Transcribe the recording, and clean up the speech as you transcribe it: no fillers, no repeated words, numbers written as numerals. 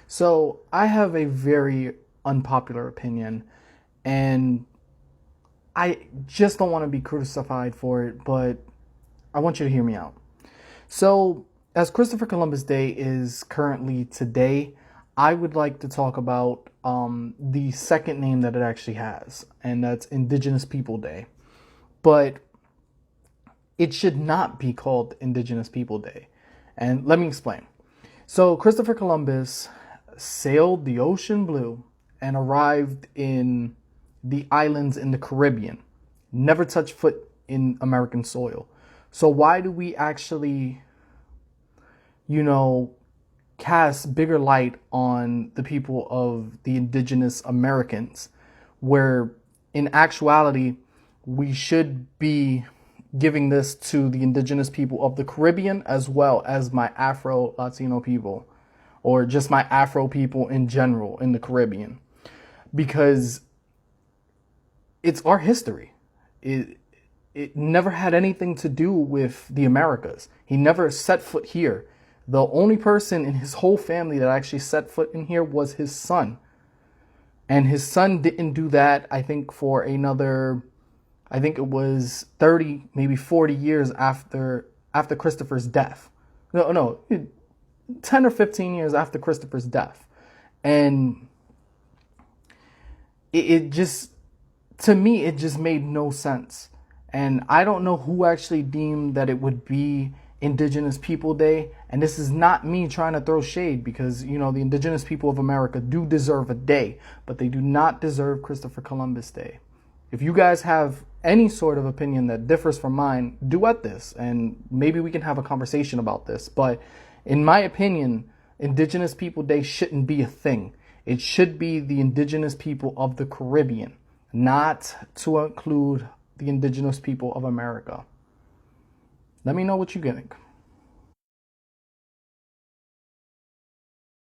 So I have a very unpopular opinion, and I just don't want to be crucified for it, but I want you to hear me out. So, as Christopher Columbus Day is currently today, I would like to talk about the second name that it actually has, and that's Indigenous People Day. But it should not be called Indigenous People Day. And let me explain. So, Christopher Columbus sailed the ocean blue and arrived in the islands in the Caribbean, never touched foot in American soil. So, why do we actually, you know, cast bigger light on the people of the indigenous Americans, where in actuality, we should be giving this to the indigenous people of the Caribbean as well as my Afro Latino people, or just my Afro people in general in the Caribbean, because it's our history. It never had anything to do with the Americas. He never set foot here. The only person in his whole family that actually set foot in here was his son. And his son didn't do that, I think, for another, I think it was 30, maybe 40 years after Christopher's death. No, 10 or 15 years after Christopher's death. And it just, to me, it just made no sense. And I don't know who actually deemed that it would be Indigenous People Day. And this is not me trying to throw shade, because, you know, the indigenous people of America do deserve a day, but they do not deserve Christopher Columbus Day. If you guys have any sort of opinion that differs from mine, duet this and maybe we can have a conversation about this. But in my opinion, Indigenous People Day shouldn't be a thing. It should be the indigenous people of the Caribbean, not to include the indigenous people of America. Let me know what you think.